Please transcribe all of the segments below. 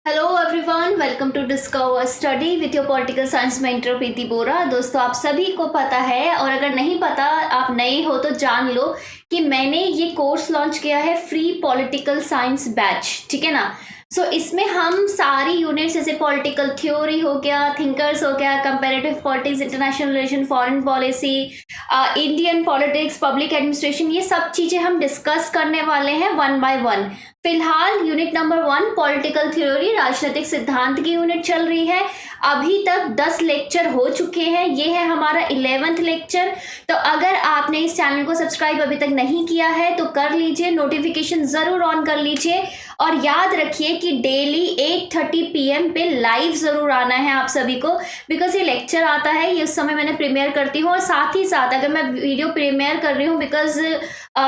Hello everyone, welcome to discover study with your political science mentor Preeti Bora. दोस्तों, आप सभी को पता है और अगर नहीं पता, आप नए हो तो जान लो कि मैंने ये कोर्स लॉन्च किया है, फ्री पॉलिटिकल साइंस बैच। ठीक है ना। इसमें हम सारी यूनिट्स जैसे पॉलिटिकल थ्योरी हो गया, थिंकर्स हो गया, comparative politics, international relation, foreign policy, Indian politics, public administration, ये सब चीजें हम डिस्कस करने वाले हैं वन बाय वन। फिलहाल यूनिट नंबर 1 पॉलिटिकल थ्योरी, राजनीतिक सिद्धांत की यूनिट चल रही है। अभी तक 10 लेक्चर हो चुके हैं, ये है हमारा 11th लेक्चर। तो अगर आपने इस चैनल को सब्सक्राइब अभी तक नहीं किया है तो कर लीजिए, नोटिफिकेशन जरूर ऑन कर लीजिए और याद रखिए कि डेली 8:30 PM पे लाइव जरूर आना है आप सभी को, बिकॉज ये लेक्चर आता है, ये उस समय मैंने प्रीमियर करती हूँ। और साथ ही साथ अगर मैं वीडियो प्रीमियर कर रही हूँ, बिकॉज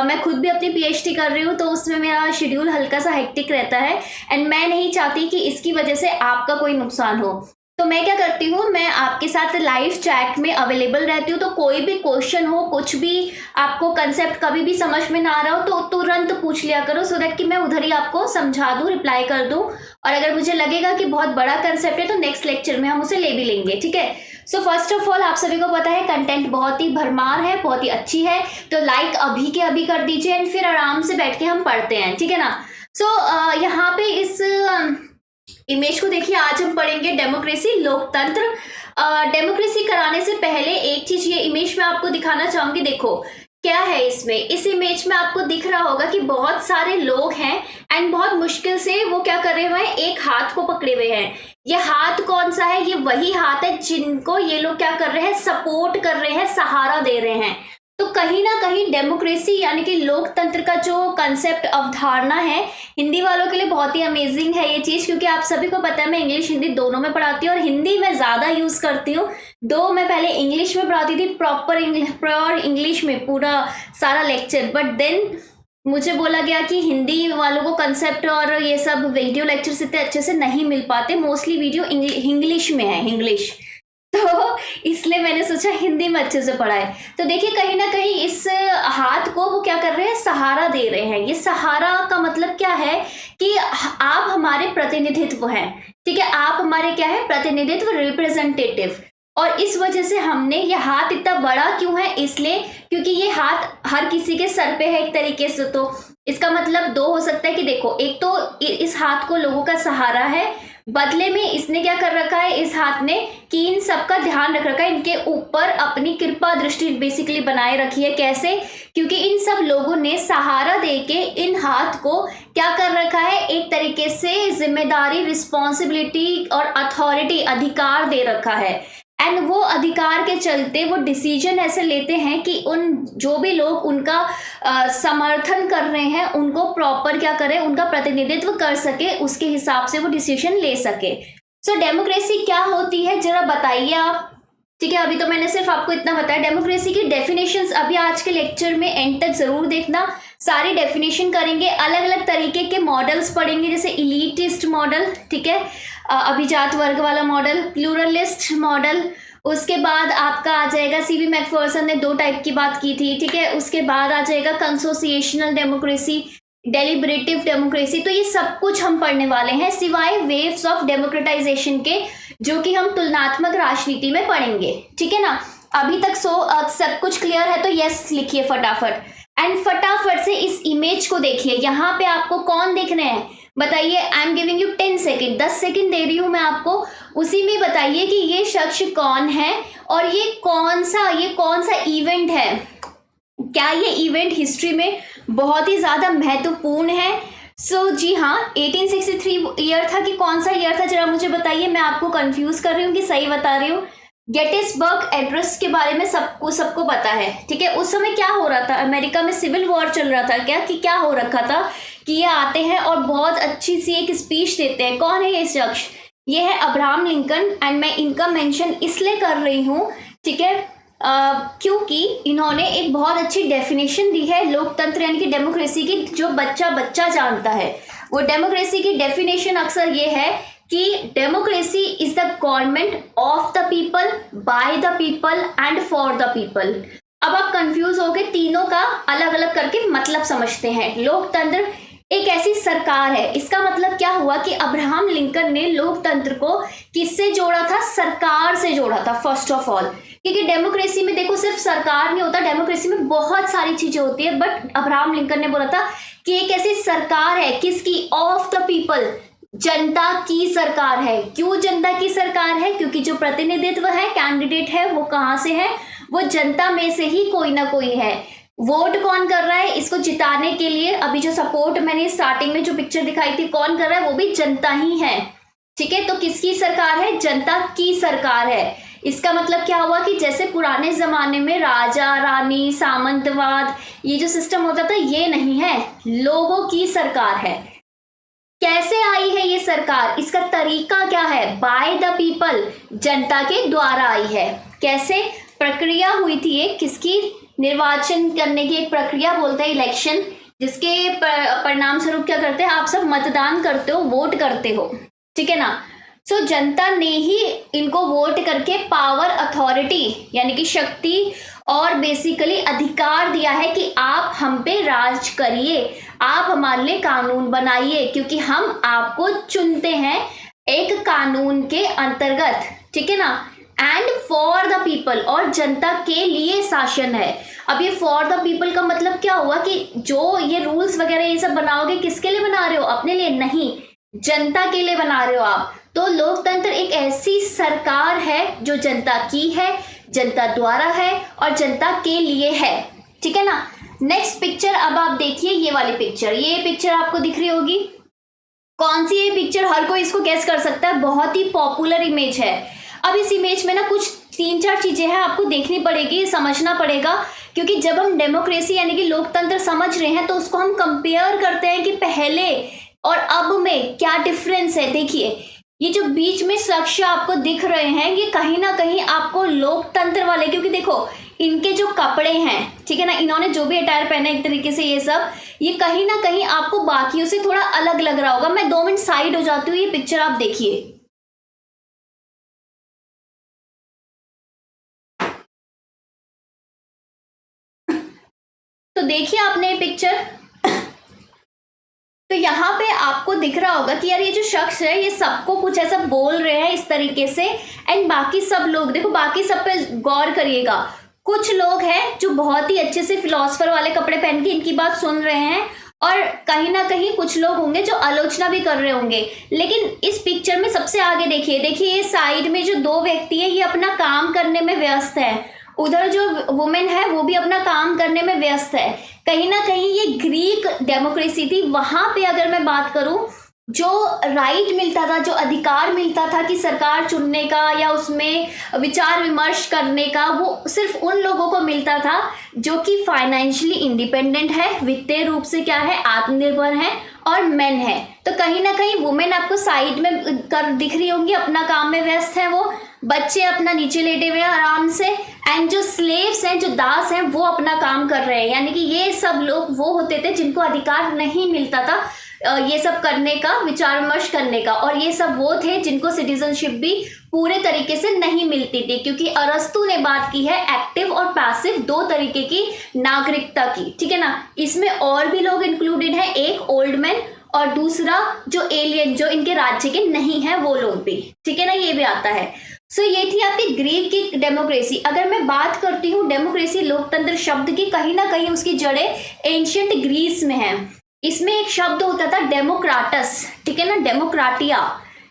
मैं खुद भी अपनी PhD कर रही हूँ, तो उसमें मेरा शेड्यूल हल्का सा हेक्टिक रहता है एंड मैं नहीं चाहती कि इसकी वजह से आपका कोई नुकसान हो। तो मैं क्या करती हूँ, मैं आपके साथ लाइव चैट में अवेलेबल रहती हूँ। तो कोई भी क्वेश्चन हो, कुछ भी आपको कंसेप्ट कभी भी समझ में ना आ रहा हो तो तुरंत पूछ लिया करो, सो दैट कि मैं उधर ही आपको समझा दूँ, रिप्लाई कर दूँ। और अगर मुझे लगेगा कि बहुत बड़ा कंसेप्ट है तो नेक्स्ट लेक्चर में हम उसे ले भी लेंगे। ठीक है। सो फर्स्ट ऑफ ऑल, आप सभी को पता है कंटेंट बहुत ही भरमार है, बहुत ही अच्छी है, तो लाइक अभी के अभी कर दीजिए एंड फिर आराम से बैठ के हम पढ़ते हैं। ठीक है ना। यहाँ पे इस इमेज को देखिए, आज हम पढ़ेंगे डेमोक्रेसी, लोकतंत्र। डेमोक्रेसी कराने से पहले एक चीज ये इमेज में आपको दिखाना चाहूंगी। देखो क्या है इसमें, इस इमेज में आपको दिख रहा होगा कि बहुत सारे लोग हैं एंड बहुत मुश्किल से वो क्या कर रहे हुए हैं, एक हाथ को पकड़े हुए हैं। ये हाथ कौन सा है? ये वही हाथ है जिनको ये लोग क्या कर रहे हैं, सपोर्ट कर रहे हैं, सहारा दे रहे हैं। तो कहीं ना कहीं डेमोक्रेसी यानी कि लोकतंत्र का जो कंसेप्ट, अवधारणा है, हिंदी वालों के लिए बहुत ही अमेजिंग है ये चीज, क्योंकि आप सभी को पता है मैं इंग्लिश हिंदी दोनों में पढ़ाती हूँ और हिंदी में ज्यादा यूज करती हूँ। दो मैं पहले इंग्लिश में पढ़ाती थी, प्योर इंग्लिश में पूरा सारा लेक्चर, बट देन मुझे बोला गया कि हिंदी वालों को कंसेप्ट और ये सब वीडियो लेक्चर्स इतने अच्छे से नहीं मिल पाते, मोस्टली वीडियो इंग्लिश में है, इंग्लिश, तो इसलिए मैंने सोचा हिंदी में अच्छे से पढ़ाए। तो देखिए कहीं ना कहीं इस हाथ को वो क्या कर रहे हैं, सहारा दे रहे हैं। ये सहारा का मतलब क्या है कि आप हमारे प्रतिनिधित्व हैं। ठीक है, आप हमारे क्या है, प्रतिनिधित्व, रिप्रेजेंटेटिव। और इस वजह से हमने ये हाथ इतना बड़ा क्यों है, इसलिए क्योंकि ये हाथ हर किसी के सर पे है एक तरीके से। तो इसका मतलब दो हो सकता है कि देखो, एक तो इस हाथ को लोगों का सहारा है, बदले में इसने क्या कर रखा है, इस हाथ ने, कि इन सबका ध्यान रख रखा है, इनके ऊपर अपनी कृपा दृष्टि बेसिकली बनाए रखी है। कैसे? क्योंकि इन सब लोगों ने सहारा देके इन हाथ को क्या कर रखा है, एक तरीके से जिम्मेदारी, रिस्पॉन्सिबिलिटी और अथॉरिटी, अधिकार दे रखा है। एंड वो अधिकार के चलते वो डिसीजन ऐसे लेते हैं कि उन जो भी लोग उनका समर्थन कर रहे हैं उनको प्रॉपर क्या करें, उनका प्रतिनिधित्व कर सके, उसके हिसाब से वो डिसीजन ले सके। डेमोक्रेसी क्या होती है जरा बताइए आप। ठीक है, अभी तो मैंने सिर्फ आपको इतना बताया। डेमोक्रेसी की डेफिनेशंस अभी आज के लेक्चर में एंड तक जरूर देखना, सारी डेफिनेशन करेंगे, अलग अलग तरीके के मॉडल्स पढ़ेंगे, जैसे इलीटिस्ट मॉडल, ठीक है, अभिजात वर्ग वाला मॉडल, प्लूरलिस्ट मॉडल, उसके बाद आपका आ जाएगा, सीवी मैकफर्सन ने 2 टाइप की बात की थी। ठीक है, उसके बाद आ जाएगा कंसोसिएशनल डेमोक्रेसी, डेलिब्रेटिव डेमोक्रेसी। तो ये सब कुछ हम पढ़ने वाले हैं, सिवाय वेव्स ऑफ डेमोक्रेटाइजेशन के, जो कि हम तुलनात्मक राजनीति में पढ़ेंगे। ठीक है ना। अभी तक सब कुछ क्लियर है तो यस लिखिए फटाफट, एंड फटाफट से इस इमेज को देखिए। यहाँ पे आपको कौन दिख रहे हैं बताइए। I am giving you 10 second, 10 second दे रही हूं मैं आपको, उसी में बताइए कि ये शख्स कौन है और ये कौन सा इवेंट है। क्या ये इवेंट हिस्ट्री में बहुत ही ज्यादा महत्वपूर्ण है? जी हाँ, 1863 ईयर था कि कौन सा ईयर था, जरा मुझे बताइए। मैं आपको कंफ्यूज कर रही हूँ कि सही बता रही हूँ? गेटिसबर्ग एड्रेस के बारे में सबको पता है। ठीक है, उस समय क्या हो रहा था, अमेरिका में सिविल वॉर चल रहा था क्या हो रखा था कि ये आते हैं और बहुत अच्छी सी एक स्पीच देते हैं। कौन है ये शख्स? ये है अब्राहम लिंकन। एंड मैं इनका मेंशन इसलिए कर रही हूँ, ठीक है, क्योंकि इन्होंने एक बहुत अच्छी डेफिनेशन दी है लोकतंत्र यानी कि डेमोक्रेसी की, जो बच्चा जानता है। वो डेमोक्रेसी की डेफिनेशन अक्सर ये है कि democracy is the government of the people, by the people and for the people. अब आप कंफ्यूज हो गए, तीनों का अलग अलग करके मतलब समझते हैं। लोकतंत्र एक ऐसी सरकार है। इसका मतलब क्या हुआ कि अब्राहम लिंकन ने लोकतंत्र को किससे जोड़ा था? सरकार से जोड़ा था फर्स्ट ऑफ ऑल। क्योंकि डेमोक्रेसी में देखो सिर्फ सरकार नहीं होता, डेमोक्रेसी में बहुत सारी चीजें होती है, बट अब्राहम लिंकन ने बोला था कि एक ऐसी सरकार है, किसकी? ऑफ द पीपल, जनता की सरकार है। क्यों जनता की सरकार है? क्योंकि जो प्रतिनिधित्व है, कैंडिडेट है, वो कहाँ से है? वो जनता में से ही कोई ना कोई है। वोट कौन कर रहा है इसको जिताने के लिए? अभी जो सपोर्ट मैंने स्टार्टिंग में जो पिक्चर दिखाई थी, कौन कर रहा है? वो भी जनता ही है। ठीक है, तो किसकी सरकार है? जनता की सरकार है। इसका मतलब क्या हुआ कि जैसे पुराने जमाने में राजा रानी, सामंतवाद, ये जो सिस्टम होता था, ये नहीं है, लोगों की सरकार है। कैसे आई है ये सरकार? इसका तरीका क्या है? बाय द पीपल, जनता के द्वारा आई है। कैसे? प्रक्रिया हुई थी एक, किसकी? निर्वाचन करने की एक प्रक्रिया बोलते हैं इलेक्शन, जिसके परिणाम स्वरूप क्या करते हैं? आप सब मतदान करते हो, वोट करते हो, ठीक है ना। सो जनता ने ही इनको वोट करके पावर, अथॉरिटी यानी कि शक्ति और बेसिकली अधिकार दिया है कि आप हम पे राज करिए, आप हमारे लिए कानून बनाइए, क्योंकि हम आपको चुनते हैं एक कानून के अंतर्गत, ठीक है ना। एंड फॉर द पीपल, और जनता के लिए शासन है। अब ये फॉर द पीपल का मतलब क्या हुआ कि जो ये रूल्स वगैरह ये सब बनाओगे, किसके लिए बना रहे हो? अपने लिए नहीं, जनता के लिए बना रहे हो आप। तो लोकतंत्र एक ऐसी सरकार है जो जनता की है, जनता द्वारा है और जनता के लिए है, ठीक है ना। नेक्स्ट पिक्चर अब आप देखिए, ये वाली पिक्चर, ये पिक्चर आपको दिख रही होगी। कौन सी ये पिक्चर? हर कोई इसको गेस कर सकता है, बहुत ही पॉपुलर इमेज है। अब इस इमेज में ना कुछ 3-4 चीजें हैं, आपको देखनी पड़ेगी, समझना पड़ेगा, क्योंकि जब हम डेमोक्रेसी यानी कि लोकतंत्र समझ रहे हैं तो उसको हम कंपेयर करते हैं कि पहले और अब में क्या डिफरेंस है। देखिए ये जो बीच में शख्स आपको दिख रहे हैं, ये कहीं ना कहीं आपको लोकतंत्र वाले, क्योंकि देखो इनके जो कपड़े हैं, ठीक है ना, इन्होंने जो भी अटायर पहना एक तरीके से, ये सब ये कहीं ना कहीं आपको बाकियों से थोड़ा अलग लग रहा होगा। मैं 2 मिनट साइड हो जाती हूँ, ये पिक्चर आप देखिए। तो देखिए आपने ये पिक्चर, तो यहाँ पे आपको दिख रहा होगा कि यार ये जो शख्स है ये सबको कुछ ऐसा बोल रहे हैं इस तरीके से, एंड बाकी सब लोग, देखो बाकी सब पे गौर करिएगा, कुछ लोग हैं जो बहुत ही अच्छे से फिलोसफर वाले कपड़े पहन के इनकी बात सुन रहे हैं, और कहीं ना कहीं कुछ लोग होंगे जो आलोचना भी कर रहे होंगे। लेकिन इस पिक्चर में सबसे आगे देखिए, देखिए ये साइड में जो 2 व्यक्ति है, ये अपना काम करने में व्यस्त है। उधर जो वुमेन है वो भी अपना काम करने में व्यस्त है। कहीं ना कहीं ये ग्रीक डेमोक्रेसी थी। वहां पे अगर मैं बात करूं, जो राइट मिलता था, जो अधिकार मिलता था कि सरकार चुनने का या उसमें विचार विमर्श करने का, वो सिर्फ उन लोगों को मिलता था जो कि फाइनेंशियली इंडिपेंडेंट है, वित्तीय रूप से क्या है, आत्मनिर्भर है, और मेन है। तो कहीं ना कहीं वुमेन आपको साइड में कर दिख रही होंगी, अपना काम में व्यस्त है, वो बच्चे अपना नीचे लेटे हुए हैं आराम से, एंड जो स्लेव्स हैं, जो दास हैं, वो अपना काम कर रहे हैं। यानी कि ये सब लोग वो होते थे जिनको अधिकार नहीं मिलता था ये सब करने का, विचार विमर्श करने का, और ये सब वो थे जिनको सिटीजनशिप भी पूरे तरीके से नहीं मिलती थी, क्योंकि अरस्तु ने बात की है एक्टिव और पैसिव 2 तरीके की नागरिकता की, ठीक है ना। इसमें और भी लोग इंक्लूडेड हैं, एक ओल्ड मैन और दूसरा जो एलियन, जो इनके राज्य के नहीं है, वो लोग भी, ठीक है ना, ये भी आता है। सो ये थी आपकी ग्रीक की डेमोक्रेसी। अगर मैं बात करती हूँ डेमोक्रेसी, लोकतंत्र शब्द की, कहीं ना कहीं उसकी जड़ें एंशियंट ग्रीस में है। इसमें एक शब्द होता था डेमोक्राटस, ठीक है ना, डेमोक्राटिया,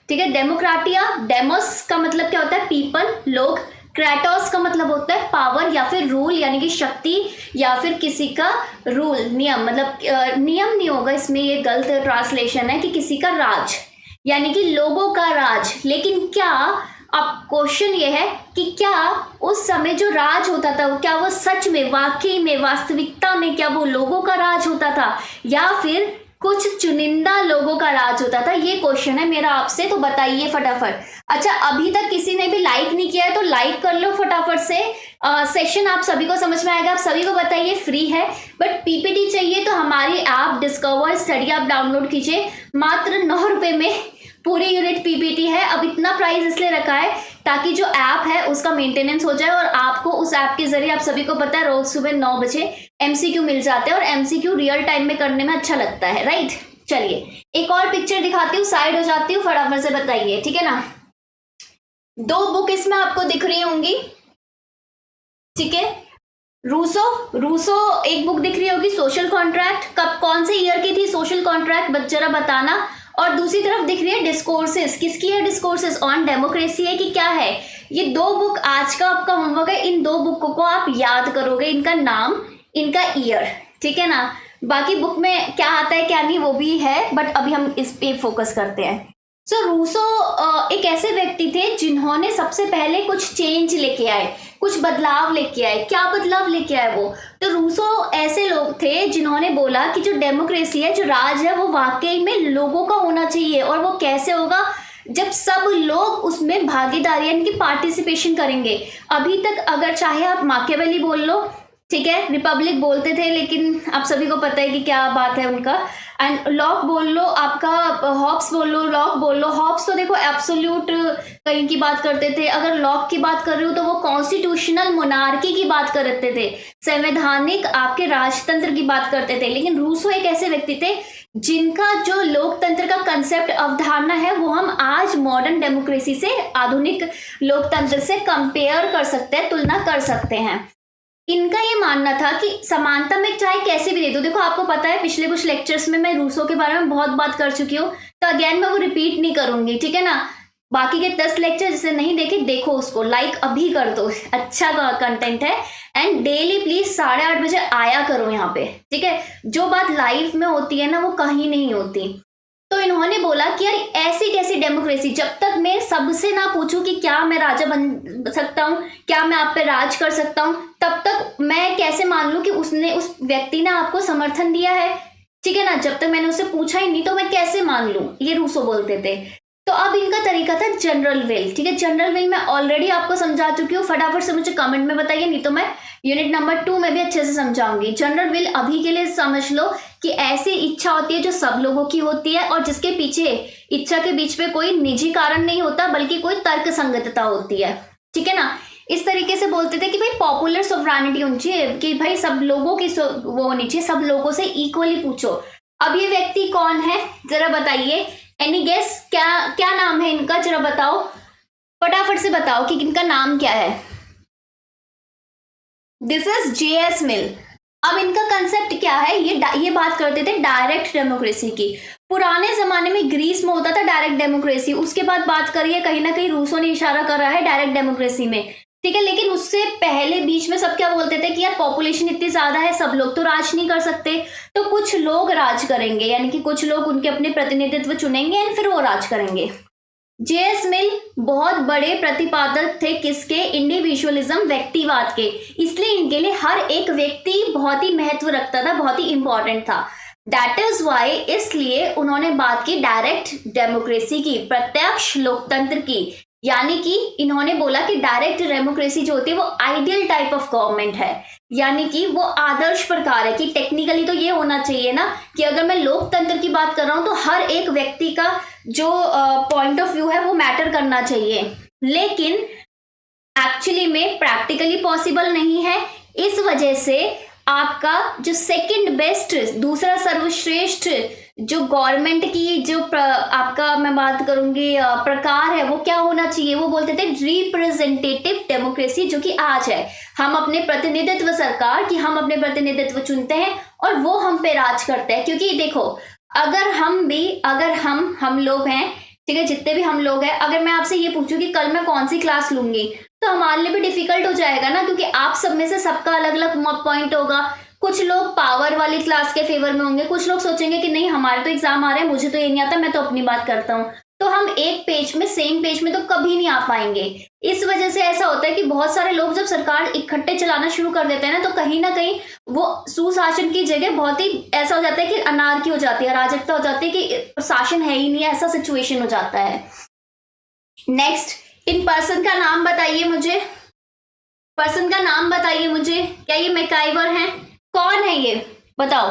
ठीक है, डेमोक्राटिया। डेमोस का मतलब क्या होता है? पीपल, लोग। क्रेटोस का मतलब होता है पावर या फिर रूल, यानी कि शक्ति या फिर किसी का रूल, नियम, मतलब नियम नहीं होगा इसमें, ये गलत ट्रांसलेशन है, कि किसी का राज, यानी कि लोगों का राज। लेकिन क्या, अब क्वेश्चन ये है कि क्या उस समय जो राज होता था, क्या वो सच में, वाकई में, वास्तविकता में क्या वो लोगों का राज होता था या फिर कुछ चुनिंदा लोगों का राज होता था? ये क्वेश्चन है मेरा आपसे, तो बताइए फटाफट। अच्छा, अभी तक किसी ने भी लाइक नहीं किया है तो लाइक कर लो फटाफट से। सेशन आप सभी को समझ में आएगा, आप सभी को बताइए, फ्री है। बट पीपीटी चाहिए तो हमारी ऐप डिस्कवर स्टडी आप डाउनलोड कीजिए, मात्र 9 रुपए में पूरी यूनिट पीपीटी है। अब इतना प्राइस इसलिए रखा है ताकि जो ऐप है उसका मेंटेनेंस हो जाए, और आपको उस ऐप के जरिए, आप सभी को पता है, रोज सुबह 9 बजे एमसीक्यू मिल जाते हैं और एमसीक्यू रियल टाइम में करने में अच्छा लगता है, राइट। चलिए एक और पिक्चर दिखाती हूँ, साइड हो जाती हूँ, फटाफट से बताइए, ठीक है ना। 2 बुक इसमें आपको दिख रही होंगी, ठीक है। रूसो एक बुक दिख रही होगी, सोशल कॉन्ट्रैक्ट, कब कौन से ईयर की थी सोशल कॉन्ट्रैक्ट, जरा बताना। और दूसरी तरफ दिख रही है डिस्कोर्सेस, किसकी है डिस्कोर्सेस, ऑन डेमोक्रेसी है कि क्या है। ये 2 बुक आज का आपका होमवर्क है, इन 2 बुकों को आप याद करोगे, इनका नाम, इनका ईयर, ठीक है ना। बाकी बुक में क्या आता है क्या नहीं वो भी है, बट अभी हम इस पे फोकस करते हैं। रूसो एक ऐसे व्यक्ति थे जिन्होंने सबसे पहले कुछ चेंज लेके आए, कुछ बदलाव लेके आए। क्या बदलाव लेके आए वो, तो रूसो ऐसे लोग थे जिन्होंने बोला कि जो डेमोक्रेसी है, जो राज है, वो वाकई में लोगों का होना चाहिए। और वो कैसे होगा, जब सब लोग उसमें भागीदारी यानी कि पार्टिसिपेशन करेंगे। अभी तक अगर चाहे आप माकियावेली बोल लो, ठीक है, रिपब्लिक बोलते थे, लेकिन आप सभी को पता है कि क्या बात है उनका। एंड लॉक बोल लो, आपका हॉब्स बोल लो, लॉक बोल लो। हॉब्स तो देखो एब्सोल्यूट कहीं की बात करते थे, अगर लॉक की बात कर रही हूँ तो वो कॉन्स्टिट्यूशनल मोनार्की की बात करते थे, संवैधानिक आपके राजतंत्र की बात करते थे। लेकिन रूसो एक ऐसे व्यक्ति थे जिनका जो लोकतंत्र का कंसेप्ट, अवधारणा है, वो हम आज मॉडर्न डेमोक्रेसी से, आधुनिक लोकतंत्र से कंपेयर कर सकते हैं, तुलना कर सकते हैं। इनका ये मानना था कि समानता में चाहे कैसे भी दे दो। देखो आपको पता है पिछले कुछ लेक्चर्स में मैं रूसो के बारे में बहुत बात कर चुकी हूँ, तो अगेन मैं वो रिपीट नहीं करूंगी, ठीक है ना। बाकी के 10 लेक्चर जिसे नहीं देखे देखो उसको, लाइक अभी कर दो, अच्छा कंटेंट है। एंड डेली प्लीज 8:30 बजे आया करो यहाँ पे, ठीक है। जो बात लाइफ में होती है ना वो कहीं नहीं होती। तो इन्होंने बोला कि यार ऐसी कैसी डेमोक्रेसी, जब तक मैं सबसे ना पूछूं कि क्या मैं राजा बन सकता हूं, क्या मैं आप पे राज कर सकता हूं, तब तक मैं कैसे मान लूं कि उस व्यक्ति ने आपको समर्थन दिया है, ठीक है ना। जब तक मैंने उससे पूछा ही नहीं तो मैं कैसे मान लूं, ये रूसो बोलते थे। तो अब इनका तरीका था जनरल विल, ठीक है। जनरल विल मैं ऑलरेडी आपको समझा चुकी हूँ, फटाफट से मुझे कमेंट में बताइए, नहीं तो मैं यूनिट नंबर 2 में भी अच्छे से समझाऊंगी। जनरल विल अभी के लिए समझ लो कि ऐसी इच्छा होती है जो सब लोगों की होती है और जिसके पीछे, इच्छा के बीच में कोई निजी कारण नहीं होता बल्कि कोई तर्क संगतता होती है, ठीक है ना। इस तरीके से बोलते थे कि भाई पॉपुलर सोवरेनिटी होनी चाहिए, कि भाई सब लोगों की वो होनी चाहिए, सब लोगों से इक्वली पूछो। अब ये व्यक्ति कौन है जरा बताइए, एनी गेस, क्या नाम है इनका, जरा बताओ, फटाफट से बताओ कि इनका नाम क्या है। This is J.S. मिल। अब इनका कंसेप्ट क्या है, ये बात करते थे डायरेक्ट डेमोक्रेसी की। पुराने जमाने में ग्रीस में होता था डायरेक्ट डेमोक्रेसी, उसके बाद बात करिए कहीं ना कहीं रूसो ने इशारा कर रहा है डायरेक्ट डेमोक्रेसी में, ठीक है। लेकिन उससे पहले बीच में सब क्या बोलते थे कि यार पॉपुलेशन इतनी ज्यादा है, सब लोग तो राज नहीं कर सकते, तो कुछ लोग राज करेंगे, यानी कि कुछ लोग उनके अपने प्रतिनिधित्व चुनेंगे और फिर वो राज करेंगे। J.S. मिल बहुत बड़े प्रतिपादक थे किसके, इंडिविजुअलिज्म, व्यक्तिवाद के। इसलिए इनके लिए हर एक व्यक्ति बहुत ही महत्व रखता था, बहुत ही इंपॉर्टेंट था। दैट इज वाई, इसलिए उन्होंने बात की डायरेक्ट डेमोक्रेसी की, प्रत्यक्ष लोकतंत्र की। यानी कि इन्होंने बोला कि डायरेक्ट डेमोक्रेसी जो होती है वो आइडियल टाइप ऑफ गवर्नमेंट है, यानी कि वो आदर्श प्रकार है। कि टेक्निकली तो ये होना चाहिए ना कि अगर मैं लोकतंत्र की बात कर रहा हूं तो हर एक व्यक्ति का जो पॉइंट ऑफ व्यू है वो मैटर करना चाहिए, लेकिन एक्चुअली में प्रैक्टिकली पॉसिबल नहीं है। इस वजह से आपका जो सेकंड बेस्ट, दूसरा सर्वश्रेष्ठ जो गवर्नमेंट की जो आपका मैं बात करूंगी प्रकार है वो क्या होना चाहिए, वो बोलते थे रिप्रेजेंटेटिव डेमोक्रेसी, जो कि आज है। हम अपने प्रतिनिधित्व सरकार की, हम अपने प्रतिनिधित्व चुनते हैं और वो हम पे राज करते हैं। क्योंकि देखो अगर हम लोग हैं, ठीक है, जितने भी हम लोग हैं, अगर मैं आपसे ये पूछूं कि कल मैं कौन सी क्लास लूंगी तो हमारे लिए भी डिफिकल्ट हो जाएगा ना, क्योंकि आप सब में से सबका अलग अलग पॉइंट होगा। कुछ लोग पावर वाली क्लास के फेवर में होंगे, कुछ लोग सोचेंगे कि नहीं हमारे तो एग्जाम आ रहे हैं, मुझे तो ये नहीं आता, मैं तो अपनी बात करता हूँ। तो हम एक पेज में, सेम पेज में तो कभी नहीं आ पाएंगे। इस वजह से ऐसा होता है कि बहुत सारे लोग जब सरकार इकट्ठे चलाना शुरू कर देते हैं ना, तो कहीं ना कहीं वो सुशासन की जगह बहुत ही ऐसा हो जाता है कि अनार्की हो जाती है, अराजकता हो जाती है, कि शासन है ही नहीं, ऐसा सिचुएशन हो जाता है। नेक्स्ट, इन पर्सन का नाम बताइए मुझे, पर्सन का नाम बताइए मुझे। क्या ये मैकाइवर हैं? कौन है ये बताओ।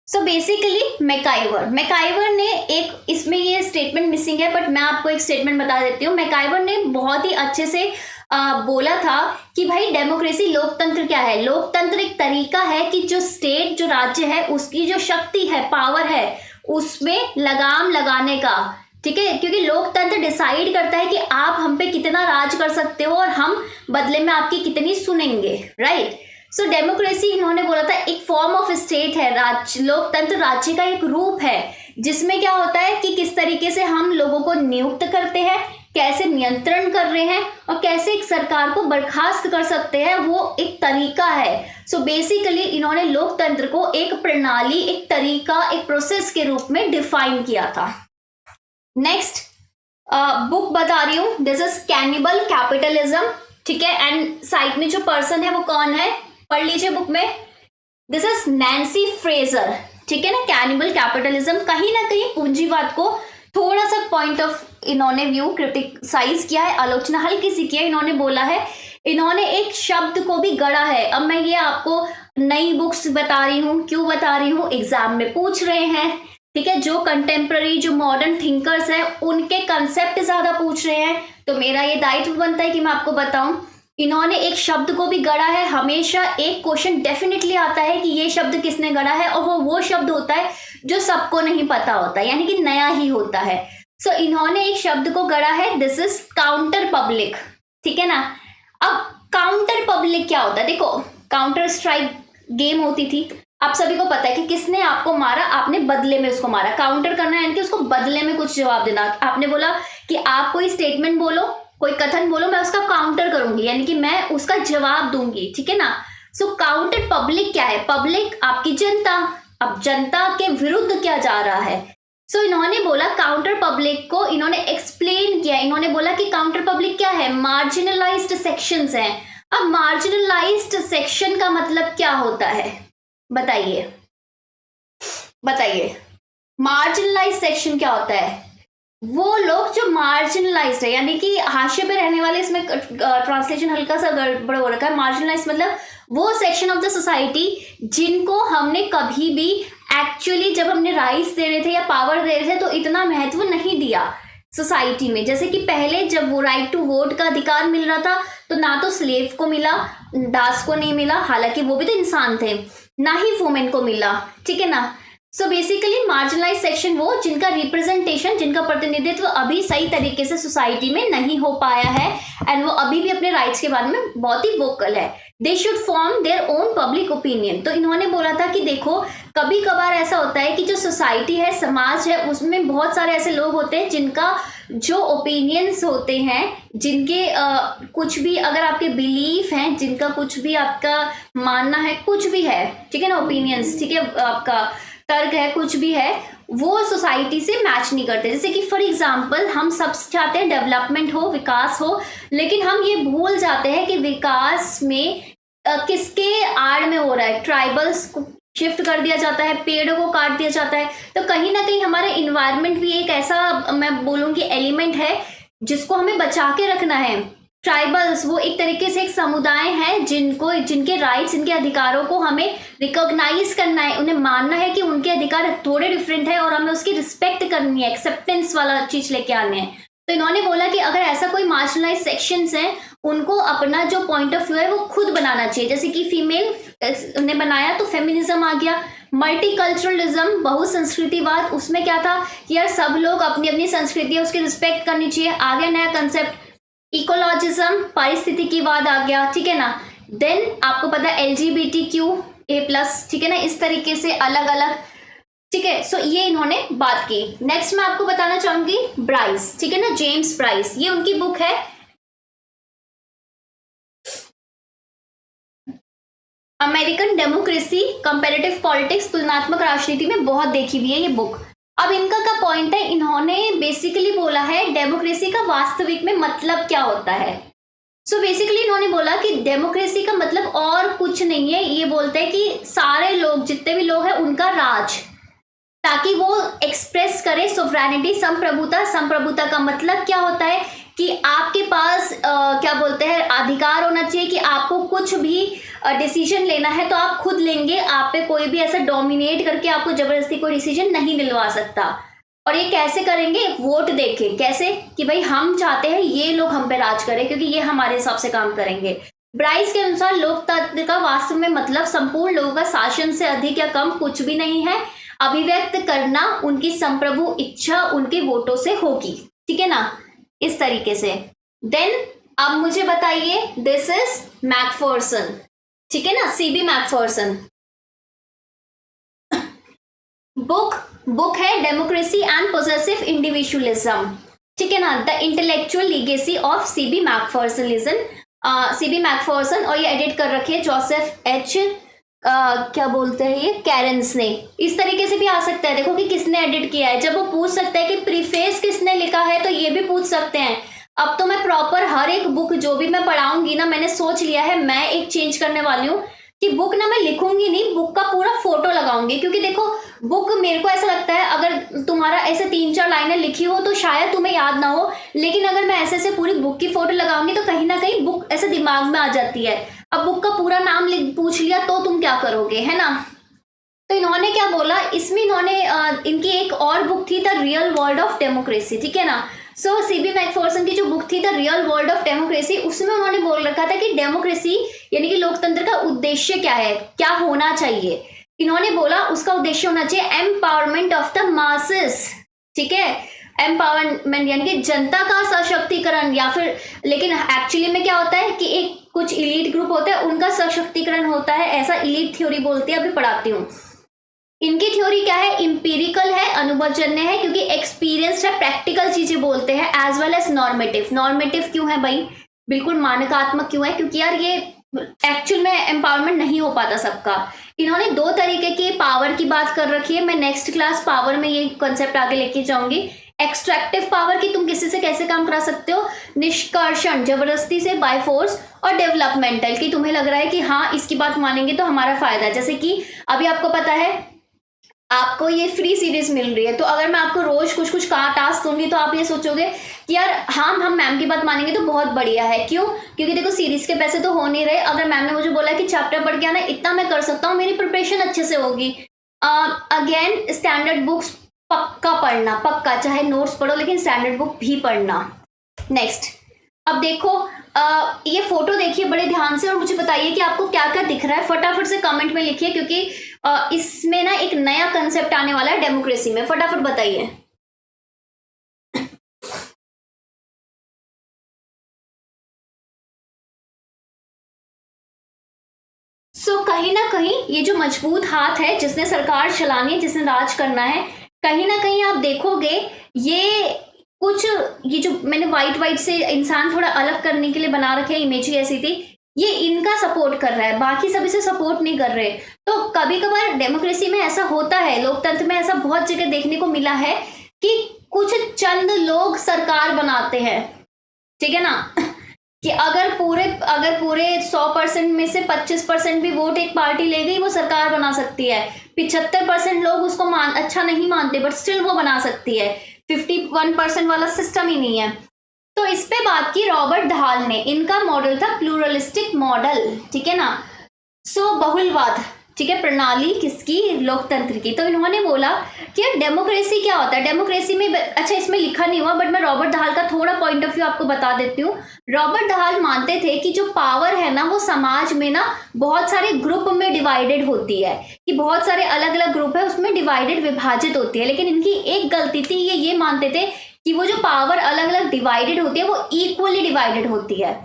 सो बेसिकली मैकाइवर ने एक, इसमें ये स्टेटमेंट मिसिंग है बट मैं आपको एक स्टेटमेंट बता देती हूँ। मैकाइवर ने बहुत ही अच्छे से बोला था कि भाई डेमोक्रेसी लोकतंत्र क्या है, लोकतंत्र एक तरीका है कि जो स्टेट जो राज्य है उसकी जो शक्ति है, पावर है, उसमें लगाम लगाने का, ठीक है, क्योंकि लोकतंत्र डिसाइड करता है कि आप हम पे कितना राज कर सकते हो और हम बदले में आपकी कितनी सुनेंगे, राइट। सो डेमोक्रेसी इन्होंने बोला था एक फॉर्म ऑफ स्टेट है, राज्य, लोकतंत्र राज्य का एक रूप है जिसमें क्या होता है कि किस तरीके से हम लोगों को नियुक्त करते हैं, कैसे नियंत्रण कर रहे हैं और कैसे एक सरकार को बर्खास्त कर सकते हैं, वो एक तरीका है। सो बेसिकली इन्होंने लोकतंत्र को एक प्रणाली, एक तरीका, एक प्रोसेस के रूप में डिफाइन किया था। नेक्स्ट बुक बता रही हूँ, दिस इज कैनिबल कैपिटलिज्म, ठीक है, एंड साइड में जो पर्सन है वो कौन है, पढ़ लीजिए बुक में, दिस इज नैन्सी फ्रेजर, ठीक है ना। कैनिबल कैपिटलिज्म कहीं ना कहीं पूंजीवाद को थोड़ा सा पॉइंट ऑफ इन्होंने व्यू क्रिटिसाइज किया है, आलोचना हल्की सी किया है। इन्होंने बोला है, इन्होंने एक शब्द को भी गढ़ा है। अब मैं ये आपको नई बुक्स बता रही हूँ, क्यों बता रही हूँ, एग्जाम में पूछ रहे हैं, ठीक है, जो कंटेम्प्ररी जो मॉडर्न थिंकर्स हैं उनके कंसेप्ट ज्यादा पूछ रहे हैं, तो मेरा ये दायित्व बनता है कि मैं आपको बताऊं। इन्होंने एक शब्द को भी गढ़ा है, हमेशा एक क्वेश्चन डेफिनेटली आता है कि ये शब्द किसने गढ़ा है, और वो शब्द होता है जो सबको नहीं पता होता है, यानी कि नया ही होता है। सो इन्होंने एक शब्द को गढ़ा है, दिस इज काउंटर पब्लिक, ठीक है ना। अब काउंटर पब्लिक क्या होता है, देखो काउंटर स्ट्राइक गेम होती थी, आप सभी को पता है कि किसने आपको मारा, आपने बदले में उसको मारा। काउंटर करना है यानी कि उसको बदले में कुछ जवाब देना। आपने बोला कि आप कोई स्टेटमेंट बोलो, कोई कथन बोलो, मैं उसका काउंटर करूंगी, यानी कि मैं उसका जवाब दूंगी, ठीक है ना। सो काउंटर पब्लिक क्या है, पब्लिक आपकी जनता, अब जनता के विरुद्ध क्या जा रहा है। सो इन्होंने बोला काउंटर पब्लिक को इन्होंने एक्सप्लेन किया, इन्होंने बोला कि काउंटर पब्लिक क्या है, मार्जिनलाइज्ड सेक्शंस हैं। अब मार्जिनलाइज्ड सेक्शन का मतलब क्या होता है, बताइए बताइए, मार्जिनलाइज सेक्शन क्या होता है, वो लोग जो मार्जिनलाइज्ड है, यानी कि हाशिए पे रहने वाले, इसमें ट्रांसलेशन हल्का सा गड़बड़ हो रखा है। मार्जिनलाइज मतलब वो सेक्शन ऑफ द सोसाइटी जिनको हमने कभी भी एक्चुअली जब हमने राइट्स दे रहे थे या पावर दे रहे थे तो इतना महत्व नहीं दिया सोसाइटी में। जैसे कि पहले जब वो राइट टू वोट का अधिकार मिल रहा था तो ना तो स्लेव को मिला, दास को नहीं मिला, हालांकि वो भी तो इंसान थे, ना ही वुमेन को मिला, ठीक है ना। सो बेसिकली मार्जिनलाइज सेक्शन वो जिनका रिप्रेजेंटेशन, जिनका प्रतिनिधित्व अभी सही तरीके से सोसाइटी में नहीं हो पाया है, एंड वो अभी भी अपने राइट्स के बारे में बहुत ही वोकल है। They should form their own public opinion. तो इन्होंने बोला था कि देखो कभी कभार ऐसा होता है कि जो सोसाइटी है, समाज है, उसमें बहुत सारे ऐसे लोग होते हैं जिनका जो ओपिनियंस होते हैं, जिनके कुछ भी अगर आपके बिलीफ हैं, जिनका कुछ भी आपका मानना है, कुछ भी है, ठीक है ना, ओपिनियंस, ठीक है, आपका तर्क है, कुछ भी है, वो सोसाइटी से मैच नहीं करते। जैसे कि फॉर एग्जांपल हम सब चाहते हैं डेवलपमेंट हो, विकास हो, लेकिन हम ये भूल जाते हैं कि विकास में किसके आड़ में हो रहा है, ट्राइबल्स को शिफ्ट कर दिया जाता है, पेड़ों को काट दिया जाता है। तो कहीं ना कहीं हमारा इन्वायरमेंट भी एक ऐसा, मैं बोलूँगी, एलिमेंट है जिसको हमें बचा के रखना है। ट्राइबल्स वो एक तरीके से एक समुदाय है जिनको, जिनके राइट्स, इनके अधिकारों को हमें रिकॉग्नाइज करना है, उन्हें मानना है कि उनके अधिकार थोड़े डिफरेंट है और हमें उसकी रिस्पेक्ट करनी है, एक्सेप्टेंस वाला चीज लेके आने हैं। तो इन्होंने बोला कि अगर ऐसा कोई मार्जिनलाइज सेक्शंस हैं, उनको अपना जो पॉइंट ऑफ व्यू है वो खुद बनाना चाहिए। जैसे कि फीमेल ने बनाया तो फेमिनिज्म आ गया, मल्टीकल्चरलिज्म, बहुसंस्कृतिवाद, उसमें क्या था कि यार सब लोग अपनी अपनी संस्कृति है उसकी रिस्पेक्ट करनी चाहिए। आ गया नया कंसेप्ट इकोलॉजिज्म, पारिस्थितिकीवाद आ गया, ठीक है ना। देन आपको पता है LGBTQA+, ठीक है ना, इस तरीके से अलग अलग, ठीक है। सो ये इन्होंने बात की। नेक्स्ट मैं आपको बताना चाहूंगी ब्राइस, ठीक है ना, जेम्स ब्राइस, ये उनकी बुक है अमेरिकन डेमोक्रेसी कंपैरेटिव पॉलिटिक्स, तुलनात्मक राजनीति में बहुत देखी हुई है ये बुक। अब इनका क्या पॉइंट है, इन्होंने बेसिकली बोला है डेमोक्रेसी का वास्तविक में मतलब क्या होता है। सो बेसिकली इन्होंने बोला कि डेमोक्रेसी का मतलब और कुछ नहीं है, ये बोलते हैं कि सारे लोग, जितने भी लोग हैं, उनका राज, ताकि वो एक्सप्रेस करे सोवरेनिटी, संप्रभुता। संप्रभुता का मतलब क्या होता है कि आपके पास क्या बोलते हैं, अधिकार होना चाहिए कि आपको कुछ भी डिसीजन लेना है तो आप खुद लेंगे, आप पे कोई भी ऐसा डोमिनेट करके आपको जबरदस्ती कोई डिसीजन नहीं दिलवा सकता। और ये कैसे करेंगे? वोट देके। कैसे? कि भाई हम चाहते हैं ये लोग हम पे राज करें क्योंकि ये हमारे हिसाब से काम करेंगे। ब्राइस के अनुसार लोकतंत्र का वास्तव में मतलब संपूर्ण लोगों का शासन से अधिक या कम कुछ भी नहीं है। अभिव्यक्त करना उनकी संप्रभु इच्छा उनके वोटों से होगी। ठीक है ना, इस तरीके से। देन अब मुझे बताइए, दिस इज मैकफर्सन, ठीक है ना, सीबी मैकफर्सन। बुक है डेमोक्रेसी एंड पोजेसिव इंडिविजुअलिज्म, ठीक है ना, the intellectual legacy of CB Macphersonism, CB Macpherson, और ये एडिट कर रखे है जोसेफ एच क्या बोलते हैं ये, कैरेंस ने। इस तरीके से भी आ सकता है, देखो कि किसने एडिट किया है। जब वो पूछ सकता है कि प्रीफेस किसने लिखा है तो ये भी पूछ सकते हैं। अब तो मैं प्रॉपर हर एक बुक जो भी मैं पढ़ाऊंगी ना, मैंने सोच लिया है मैं एक चेंज करने वाली हूँ कि बुक ना मैं लिखूंगी नहीं, बुक का पूरा फोटो लगाऊंगी। क्योंकि देखो बुक मेरे को ऐसा लगता है अगर तुम्हारा ऐसे 3-4 लाइनें लिखी हो तो शायद तुम्हें याद ना हो, लेकिन अगर मैं ऐसे से पूरी बुक की फोटो लगाऊंगी तो कहीं ना कहीं बुक ऐसे दिमाग में आ जाती है। अब बुक का पूरा नाम पूछ लिया तो तुम क्या करोगे, है ना। तो इन्होंने क्या बोला इसमें, इन्होंने इनकी एक और बुक थी the real world of democracy, ठीक है ना। सो सीबी मैकफर्सन की जो बुक थी the real world of democracy, उसमें उन्होंने बोल रखा था कि डेमोक्रेसी यानी कि लोकतंत्र का उद्देश्य क्या है, क्या होना चाहिए। इन्होंने बोला उसका उद्देश्य होना चाहिए एम्पावरमेंट ऑफ द मासेस, ठीक है, एम्पावरमेंट यानी कि जनता का सशक्तिकरण, या फिर लेकिन एक्चुअली में क्या होता है कि एक कुछ इलीट ग्रुप होता है उनका सशक्तिकरण होता है, ऐसा इलीट थ्योरी बोलती है, अभी पढ़ाती हूँ। इनकी थ्योरी क्या है, इंपीरिकल है, अनुभवजन्य है, क्योंकि एक्सपीरियंस है, प्रैक्टिकल चीजें बोलते हैं, as well as normative. Normative क्यों है भाई, बिल्कुल मानकात्मक क्यों है, क्योंकि यार ये एक्चुअल में एम्पावरमेंट नहीं हो पाता सबका। इन्होंने 2 तरीके की पावर की बात कर रखी है, मैं नेक्स्ट क्लास पावर में ये कॉन्सेप्ट आगे लेके जाऊंगी। एक्सट्रैक्टिव पावर की तुम किसी से कैसे काम करा सकते हो, निष्कर्षण जबरदस्ती से बाय फोर्स, और डेवलपमेंटल की तुम्हें लग रहा है कि हाँ इसकी बात मानेंगे तो हमारा फायदा है। जैसे कि अभी आपको पता है आपको ये फ्री सीरीज मिल रही है, तो अगर मैं आपको रोज कुछ कुछ का टास्क दूंगी तो आप ये सोचोगे कि यार हाँ हम मैम की बात मानेंगे तो बहुत बढ़िया है। क्यों? क्योंकि देखो सीरीज के पैसे तो हो नहीं रहे, अगर मैम ने मुझे बोला कि चैप्टर पढ़ के आना, इतना मैं कर सकता हूँ, मेरी प्रिपरेशन अच्छे से होगी। अगेन स्टैंडर्ड बुक्स पक्का पढ़ना, पक्का, चाहे नोट्स पढ़ो लेकिन स्टैंडर्ड बुक भी पढ़ना। नेक्स्ट अब देखो ये फोटो देखिए बड़े ध्यान से और मुझे बताइए कि आपको क्या क्या दिख रहा है, फटाफट से कमेंट में लिखिए, क्योंकि इसमें ना एक नया कंसेप्ट आने वाला है डेमोक्रेसी में, फटाफट बताइए। कहीं ना कहीं ये जो मजबूत हाथ है जिसने सरकार चलानी है, जिसने राज करना है, कहीं ना कहीं आप देखोगे ये कुछ, ये जो मैंने व्हाइट से इंसान थोड़ा अलग करने के लिए बना रखे इमेज ही ऐसी थी, ये इनका सपोर्ट कर रहा है, बाकी सब इसे सपोर्ट नहीं कर रहे। तो कभी कभार डेमोक्रेसी में ऐसा होता है, लोकतंत्र में ऐसा बहुत जगह देखने को मिला है कि कुछ चंद लोग सरकार बनाते हैं, ठीक है ना, कि अगर पूरे 100% में से 25% भी वोट एक पार्टी ले गई वो सरकार बना सकती है। 75% लोग उसको अच्छा नहीं मानते बट स्टिल वो बना सकती है। 51% वाला सिस्टम ही नहीं है। तो इस पे बात की रॉबर्ट दाहल ने, इनका मॉडल था प्लूरलिस्टिक मॉडल, ठीक है ना, बहुलवाद, ठीक है, प्रणाली किसकी, लोकतंत्र की। तो इन्होंने बोला कि यार डेमोक्रेसी क्या होता है, डेमोक्रेसी में, अच्छा इसमें लिखा नहीं हुआ बट मैं रॉबर्ट दाहल का थोड़ा पॉइंट ऑफ व्यू आपको बता देती हूँ। रॉबर्ट दाहल मानते थे कि जो पावर है ना वो समाज में ना बहुत सारे ग्रुप में डिवाइडेड होती है, कि बहुत सारे अलग अलग ग्रुप है उसमें डिवाइडेड, विभाजित होती है। लेकिन इनकी एक गलती थी, ये मानते थे कि वो जो पावर अलग अलग डिवाइडेड होती है वो इक्वली डिवाइडेड होती है।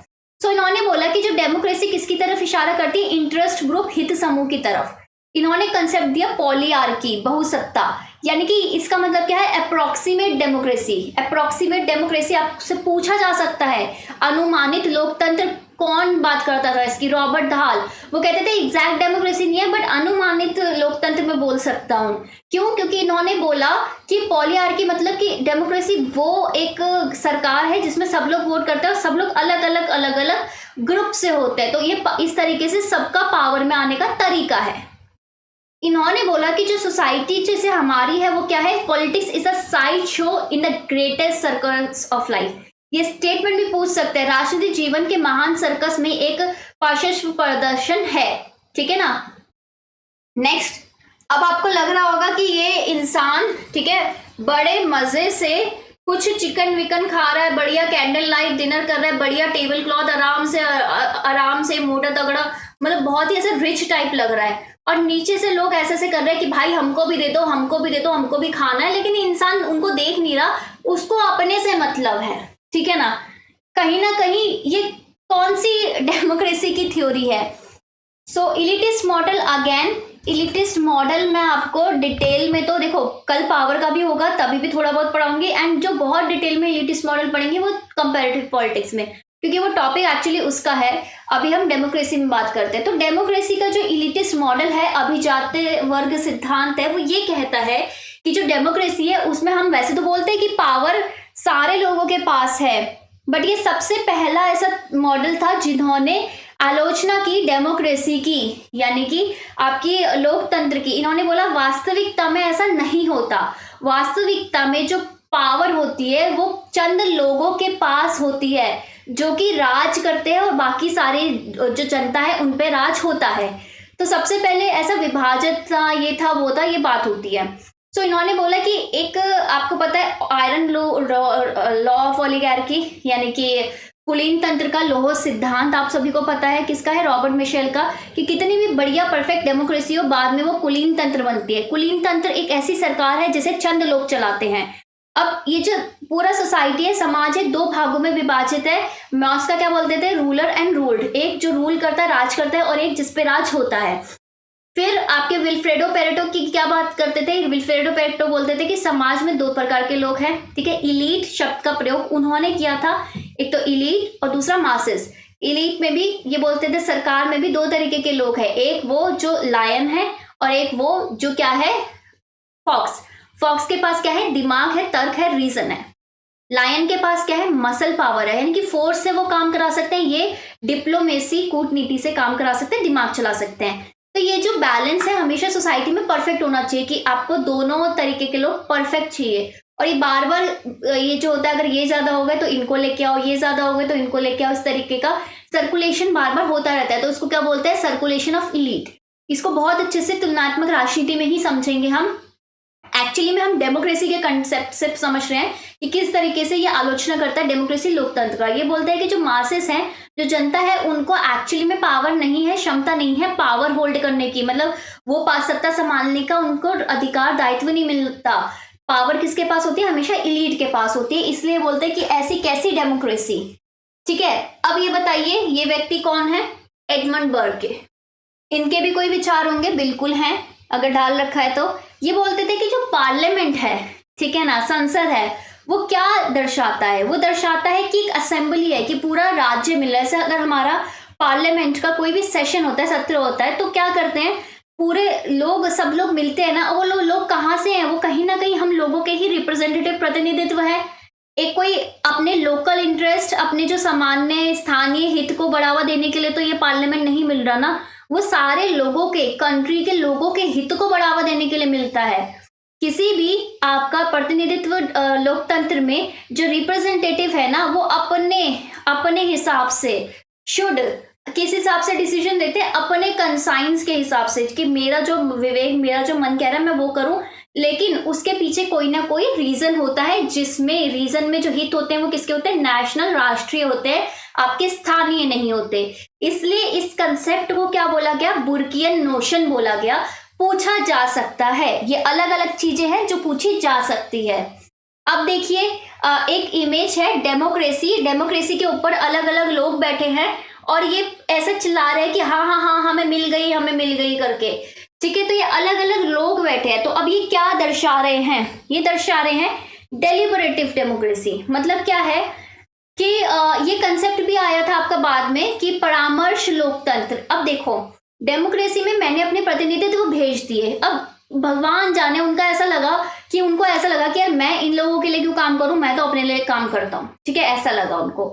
तो इन्होंने बोला कि जो डेमोक्रेसी किसकी तरफ इशारा करती है, इंटरेस्ट ग्रुप, हित समूह की तरफ। इन्होंने कंसेप्ट दिया पॉलीआर्की, बहुसत्ता, यानी कि इसका मतलब क्या है, अप्रोक्सीमेट डेमोक्रेसी। अप्रोक्सीमेट डेमोक्रेसी आपसे पूछा जा सकता है, अनुमानित लोकतंत्र कौन बात करता था इसकी, रॉबर्ट दाहल। वो कहते थे एग्जैक्ट डेमोक्रेसी नहीं है बट अनुमानित लोकतंत्र में बोल सकता हूँ। क्यों? क्योंकि इन्होंने बोला कि पॉलीआर्की मतलब कि डेमोक्रेसी वो एक सरकार है जिसमें सब लोग वोट करते हैं और सब लोग अलग अलग ग्रुप से होते हैं। तो ये इस तरीके से सबका पावर में आने का तरीका है। इन्होंने बोला कि जो सोसाइटी जैसे हमारी है वो क्या है, politics is a side show in the greatest circus of life. ये स्टेटमेंट भी पूछ सकते हैं, राजनीतिक जीवन के महान सर्कस में एक पार्श्व प्रदर्शन है, ठीक है ना। नेक्स्ट, अब आपको लग रहा होगा कि ये इंसान, ठीक है, बड़े मजे से कुछ चिकन विकन खा रहा है, बढ़िया कैंडल लाइट डिनर कर रहा है, बढ़िया टेबल क्लॉथ आराम से मोटा तगड़ा, मतलब बहुत ही ऐसे रिच टाइप लग रहा है। और नीचे से लोग ऐसे ऐसे कर रहे हैं कि भाई हमको भी दे दो, हमको भी दे दो, हमको भी खाना है, लेकिन इंसान उनको देख नहीं रहा, उसको अपने से मतलब है, ठीक है ना कहीं ये कौन सी डेमोक्रेसी की थ्योरी है। So elitist model, again elitist model मैं आपको डिटेल में, तो देखो कल पावर का भी होगा तभी भी थोड़ा बहुत पढ़ाऊंगी, एंड जो बहुत डिटेल में इलिटिस्ट मॉडल पढ़ेंगे वो कंपैरेटिव पॉलिटिक्स में, क्योंकि वो टॉपिक एक्चुअली उसका है। अभी हम डेमोक्रेसी में बात करते हैं। तो डेमोक्रेसी का जो इलिटिस्ट मॉडल है, अभिजात्य वर्ग सिद्धांत है, वो ये कहता है कि जो डेमोक्रेसी है उसमें हम वैसे तो बोलते हैं कि पावर सारे लोगों के पास है, बट ये सबसे पहला ऐसा मॉडल था जिन्होंने आलोचना की डेमोक्रेसी की, यानी कि आपकी लोकतंत्र की। इन्होंने बोला वास्तविकता में ऐसा नहीं होता, वास्तविकता में जो पावर होती है वो चंद लोगों के पास होती है जो कि राज करते हैं, और बाकी सारी जो जनता है उन पे राज होता है। तो सबसे पहले ऐसा विभाजित था, ये था वो था, ये बात होती है। सो इन्होंने बोला कि एक आपको पता है आयरन लॉ ऑफ ओलिगार्की, यानी कि कुलीन तंत्र का लोह सिद्धांत आप सभी को पता है, किसका है, रॉबर्ट मिशेल का, कि कितनी भी बढ़िया परफेक्ट डेमोक्रेसी हो बाद में वो कुलीन तंत्र बनती है। कुलीन तंत्र एक ऐसी सरकार है जिसे चंद लोग चलाते हैं। अब ये जो पूरा सोसाइटी है, समाज है, दो भागों में विभाजित है। मॉस का क्या बोलते थे, रूलर एंड रूल्ड, एक जो रूल करता है राज करता है, और एक जिसपे राज होता है। फिर आपके विल्फ्रेडो पेरेटो की क्या बात करते थे, विल्फ्रेडो पेरेटो बोलते थे कि समाज में दो प्रकार के लोग हैं, ठीक है। इलीट शब्द का प्रयोग उन्होंने किया था, एक तो इलीट और दूसरा मासेस। इलीट में भी ये बोलते थे, सरकार में भी दो तरीके के लोग हैं, एक वो जो लायन है और एक वो जो क्या है, फॉक्स। फॉक्स के पास क्या है, दिमाग है, तर्क है, रीजन है। लायन के पास क्या है, मसल पावर है, यानी कि फोर्स से वो काम करा सकते हैं, ये डिप्लोमेसी कूटनीति से काम करा सकते हैं, दिमाग चला सकते हैं। तो ये जो बैलेंस है हमेशा सोसाइटी में परफेक्ट होना चाहिए, कि आपको दोनों तरीके के लोग परफेक्ट चाहिए। और ये बार बार ये जो होता है, अगर ये ज्यादा हो गए तो इनको लेके आओ, ये ज्यादा हो गए तो इनको लेके आओ, इस तरीके का सर्कुलेशन बार बार होता रहता है। तो इसको क्या बोलते हैं, सर्कुलेशन ऑफ इलीट। इसको बहुत अच्छे से तुलनात्मक राजनीति में ही समझेंगे हम। एक्चुअली में हम डेमोक्रेसी के कंसेप्ट से समझ रहे हैं कि किस तरीके से ये आलोचना करता है डेमोक्रेसी लोकतंत्र का। ये बोलता है कि जो मासेस हैं, जो जनता है, उनको एक्चुअली में पावर नहीं है, क्षमता नहीं है पावर होल्ड करने की, मतलब वो सत्ता संभालने का उनको अधिकार दायित्व नहीं मिलता। पावर किसके पास होती है, हमेशा इलीट के पास होती है। इसलिए बोलते हैं कि ऐसी कैसी डेमोक्रेसी, ठीक है। अब ये बताइए ये व्यक्ति कौन है, एडमंड बर्के। इनके भी कोई विचार होंगे, बिल्कुल हैं, अगर डाल रखा है तो। ये बोलते थे कि जो पार्लियामेंट है, ठीक है ना, संसद है, वो क्या दर्शाता है, वो दर्शाता है कि एक असेंबली है, कि पूरा राज्य मिल रहा है। अगर हमारा पार्लियामेंट का कोई भी सेशन होता है, सत्र होता है, तो क्या करते हैं, पूरे लोग, सब लोग मिलते हैं ना, वो लोग कहाँ से हैं, वो कहीं ना कहीं हम लोगों के ही रिप्रेजेंटेटिव प्रतिनिधित्व है। एक कोई अपने लोकल इंटरेस्ट, अपने जो सामान्य स्थानीय हित को बढ़ावा देने के लिए तो ये पार्लियामेंट नहीं मिल रहा ना, वो सारे लोगों के, कंट्री के लोगों के हित को बढ़ावा देने के लिए मिलता है। किसी भी आपका प्रतिनिधित्व लोकतंत्र में जो रिप्रेजेंटेटिव है ना, वो अपने हिसाब से शुड, किस हिसाब से डिसीजन देते हैं, अपने कंसाइंस के हिसाब से, कि मेरा जो विवेक, मेरा जो मन कह रहा है मैं वो करूं, लेकिन उसके पीछे कोई ना कोई रीजन होता है, जिसमें रीजन में जो हित होते हैं वो किसके होते हैं, नेशनल, राष्ट्रीय होते हैं, आपके स्थानीय नहीं होते। इसलिए इस कंसेप्ट को क्या बोला गया, बुर्कियन नोशन बोला गया। पूछा जा सकता है, ये अलग अलग चीजें हैं जो पूछी जा सकती है। अब देखिए एक इमेज है डेमोक्रेसी के ऊपर अलग अलग लोग बैठे हैं, और ये ऐसा चिल्ला रहे हैं कि हाँ हाँ हाँ हमें मिल गई करके, ठीक है। तो ये अलग अलग लोग बैठे हैं। तो अब ये क्या दर्शा रहे हैं, ये दर्शा रहे हैं डेलिबरेटिव डेमोक्रेसी। मतलब क्या है कि ये कंसेप्ट भी आया था आपका बाद में, कि परामर्श लोकतंत्र। अब देखो डेमोक्रेसी में मैंने अपने प्रतिनिधित्व भेज दिए, अब भगवान जाने उनको ऐसा लगा कि यार मैं इन लोगों के लिए क्यों काम करूं, मैं तो अपने लिए काम करता हूं, ठीक है, ऐसा लगा उनको।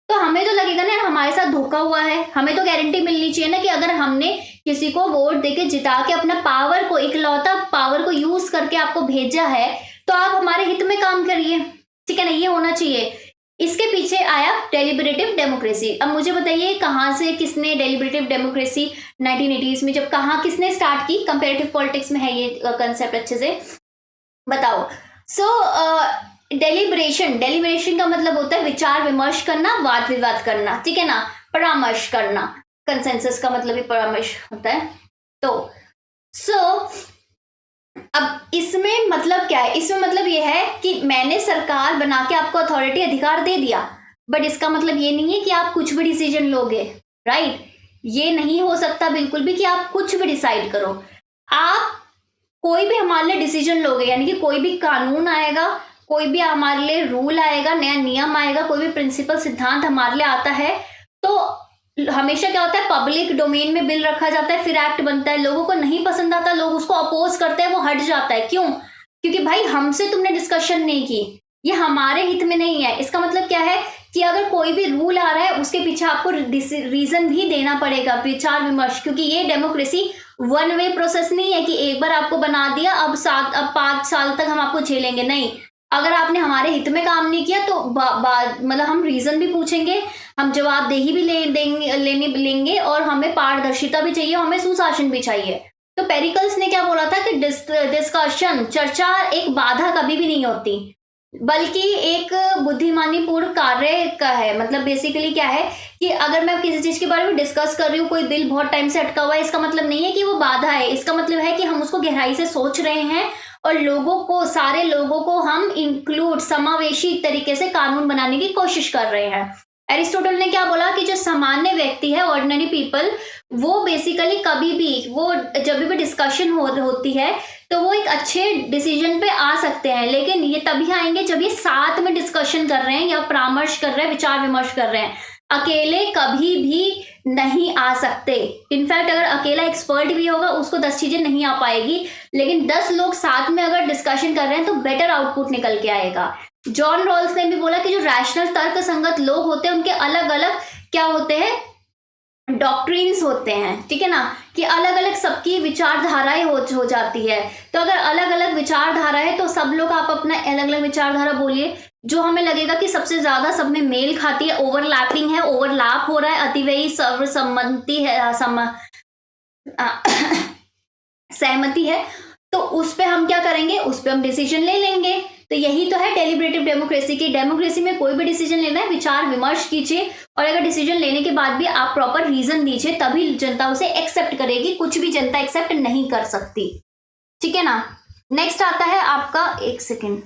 तो हमें तो लगेगा ना हमारे साथ धोखा हुआ है, हमें तो गारंटी मिलनी चाहिए ना कि अगर हमने किसी को वोट देके जिता के अपना पावर को, इकलौता पावर को यूज करके आपको भेजा है, तो आप हमारे हित में काम करिए, ठीक है ना, ये होना चाहिए। इसके पीछे आया डेलिबरेटिव डेमोक्रेसी। अब मुझे बताइए कहाँ से, किसने डेलिबरेटिव डेमोक्रेसी 1980s में जब किसने स्टार्ट की, कंपैरेटिव पॉलिटिक्स में है ये कंसेप्ट, अच्छे से बताओ। सो डेलिब्रेशन का मतलब होता है विचार विमर्श करना, वाद विवाद करना, ठीक है ना, परामर्श करना। कंसेंसस का मतलब भी परामर्श होता है। तो सो अब इसमें मतलब क्या है, इसमें मतलब ये है कि मैंने सरकार बना के आपको अथॉरिटी अधिकार दे दिया, बट इसका मतलब ये नहीं है कि आप कुछ भी डिसीजन लोगे, राइट। ये नहीं हो सकता बिल्कुल भी कि आप कुछ भी डिसाइड करो। आप कोई भी हमारे लिए डिसीजन लोगे, यानी कि कोई भी कानून आएगा, कोई भी हमारे लिए रूल आएगा, नया नियम आएगा, कोई भी प्रिंसिपल सिद्धांत हमारे लिए आता है, तो हमेशा क्या होता है, पब्लिक डोमेन में बिल रखा जाता है, फिर एक्ट बनता है, लोगों को नहीं पसंद आता, लोग उसको अपोज करते हैं, वो हट जाता है। क्यों? क्योंकि भाई हमसे तुमने डिस्कशन नहीं की, ये हमारे हित में नहीं है। इसका मतलब क्या है कि अगर कोई भी रूल आ रहा है उसके पीछे आपको रीजन भी देना पड़ेगा, विचार विमर्श, क्योंकि ये डेमोक्रेसी वन वे प्रोसेस नहीं है कि एक बार आपको बना दिया, अब 5 साल तक हम आपको झेलेंगे, नहीं। अगर आपने हमारे हित में काम नहीं किया तो मतलब हम रीजन भी पूछेंगे, हम जवाबदेही भी लेंगे, और हमें पारदर्शिता भी चाहिए, हमें सुशासन भी चाहिए। तो पेरिकल्स ने क्या बोला था कि डिस्कशन, चर्चा एक बाधा कभी भी नहीं होती, बल्कि एक बुद्धिमानी पूर्ण कार्य का है। मतलब बेसिकली क्या है कि अगर मैं किसी चीज के बारे में डिस्कस कर रही हूँ, कोई बिल बहुत टाइम से अटका हुआ है, इसका मतलब नहीं है कि वो बाधा है, इसका मतलब है कि हम उसको गहराई से सोच रहे हैं और लोगों को, सारे लोगों को हम इंक्लूड, समावेशी तरीके से कानून बनाने की कोशिश कर रहे हैं। एरिस्टोटल ने क्या बोला कि जो सामान्य व्यक्ति है, ऑर्डिनरी पीपल, वो बेसिकली कभी भी, वो जब भी डिस्कशन होती है तो वो एक अच्छे डिसीजन पे आ सकते हैं, लेकिन ये तभी आएंगे जब ये साथ में डिस्कशन कर रहे हैं या परामर्श कर रहे हैं, विचार विमर्श कर रहे हैं। अकेले कभी भी नहीं आ सकते। इनफैक्ट अगर अकेला एक्सपर्ट भी होगा उसको 10 चीजें नहीं आ पाएगी, लेकिन 10 लोग साथ में अगर डिस्कशन कर रहे हैं तो बेटर आउटपुट निकल के आएगा। जॉन रॉल्स ने भी बोला कि जो रैशनल, तर्क संगत लोग होते हैं उनके अलग अलग क्या होते हैं, डॉक्ट्रिन्स होते हैं, ठीक है ना, कि अलग अलग सबकी विचारधाराएं हो जाती है। तो अगर अलग अलग विचारधारा है तो सब लोग आप अपना अलग अलग विचारधारा बोलिए, जो हमें लगेगा कि सबसे ज्यादा सब में मेल खाती है, ओवरलैपिंग है, ओवरलैप हो रहा है, अतिव्ययी सर्वसम्मति है, सहमति है, तो उस पे हम क्या करेंगे, उस पे हम डिसीजन ले लेंगे। तो यही तो है डेलिब्रेटिव डेमोक्रेसी की। डेमोक्रेसी में कोई भी डिसीजन लेना है, विचार विमर्श कीजिए, और अगर डिसीजन लेने के बाद भी आप प्रॉपर रीजन दीजिए, तभी जनता उसे एक्सेप्ट करेगी। कुछ भी जनता एक्सेप्ट नहीं कर सकती, ठीक है ना। नेक्स्ट आता है आपका, एक सेकेंड,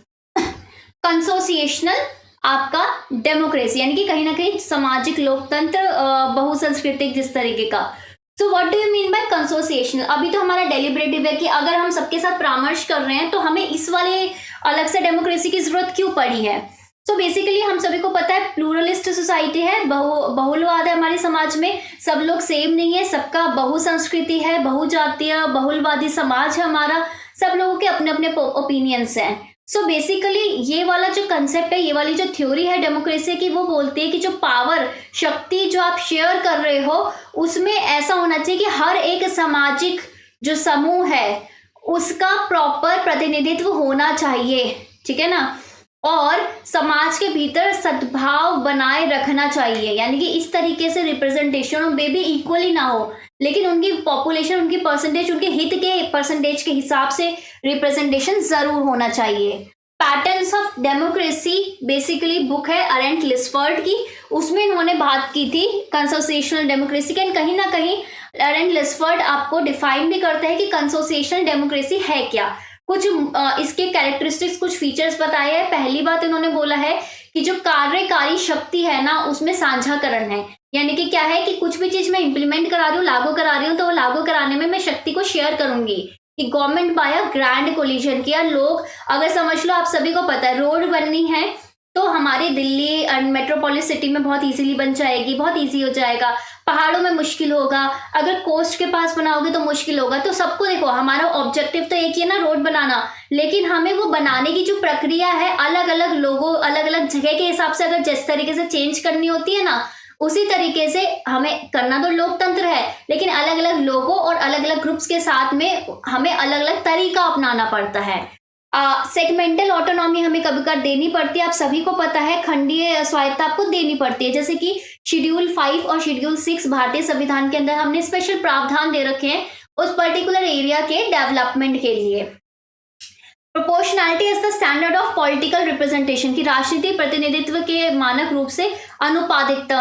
कंसोसिएशनल आपका डेमोक्रेसी, यानी कि कहीं ना कहीं सामाजिक लोकतंत्र, बहुसंस्कृतिक जिस तरीके का। So what do you mean by consociational? अभी तो हमारा डेलिब्रेटिव है कि अगर हम सबके साथ परामर्श कर रहे हैं तो हमें इस वाले अलग से डेमोक्रेसी की जरूरत क्यों पड़ी है। सो बेसिकली हम सभी को पता है प्लूरलिस्ट सोसाइटी है, बहुलवाद है हमारे समाज में, सब लोग सेम नहीं है, सबका बहुसंस्कृति है, बहुजातीय बहुलवादी समाज है हमारा, सब लोगों के अपने अपने ओपिनियंस हैं। सो बेसिकली ये वाला जो कंसेप्ट है, ये वाली जो थ्योरी है डेमोक्रेसी की, वो बोलती है कि जो पावर, शक्ति जो आप शेयर कर रहे हो, उसमें ऐसा होना चाहिए कि हर एक सामाजिक जो समूह है उसका प्रॉपर प्रतिनिधित्व होना चाहिए, ठीक है ना, और समाज के भीतर सद्भाव बनाए रखना चाहिए। यानी कि इस तरीके से रिप्रेजेंटेशन में भी इक्वली ना हो, लेकिन उनकी पॉपुलेशन, उनकी परसेंटेज, उनके हित के परसेंटेज के हिसाब से रिप्रेजेंटेशन जरूर होना चाहिए। Patterns of democracy basically book है अरेंट लिस्फर्ड की, उसमें इन्होंने बात की थी कंसोसिएशनल डेमोक्रेसी के। कहीं ना कहीं अरेंट लिस्फर्ड आपको डिफाइन भी करते हैं कि कंसोसिएशनल डेमोक्रेसी है क्या। कुछ इसके कैरेक्टरिस्टिक्स, कुछ फीचर्स बताए हैं। पहली बात इन्होंने बोला है कि जो कार्यकारी शक्ति है ना, उसमें साझाकरण है। यानी कि क्या है कि कुछ भी चीज मैं इंप्लीमेंट करा रही हूँ, लागू करा रही हूँ, तो वो लागू कराने में मैं शक्ति को शेयर करूंगी। कि government by a grand collision किया, लोग अगर समझ लो, आप सभी को पता है रोड बननी है तो हमारी दिल्ली मेट्रोपोलिस सिटी में बहुत इजीली बन जाएगी, बहुत इजी हो जाएगा। पहाड़ों में मुश्किल होगा, अगर कोस्ट के पास बनाओगे तो मुश्किल होगा। तो सबको देखो, हमारा ऑब्जेक्टिव तो एक ही है ना, रोड बनाना, लेकिन हमें वो बनाने की जो प्रक्रिया है, अलग अलग लोगों, अलग अलग जगह के हिसाब से अगर जिस तरीके से चेंज करनी होती है ना, उसी तरीके से हमें करना। तो लोकतंत्र है, लेकिन अलग अलग लोगों और अलग अलग ग्रुप्स के साथ में हमें अलग अलग तरीका अपनाना पड़ता है। सेगमेंटल ऑटोनॉमी हमें कभी कभी देनी पड़ती है, आप सभी को पता है, खंडीय स्वायत्ता आपको देनी पड़ती है। जैसे कि शेड्यूल 5 और शेड्यूल 6 भारतीय संविधान के अंदर हमने स्पेशल प्रावधान दे रखे हैं उस पर्टिकुलर एरिया के डेवलपमेंट के लिए। Proportionality is the standard of political representation, की राजनीतिक प्रतिनिधित्व के मानक रूप से अनुपातिकता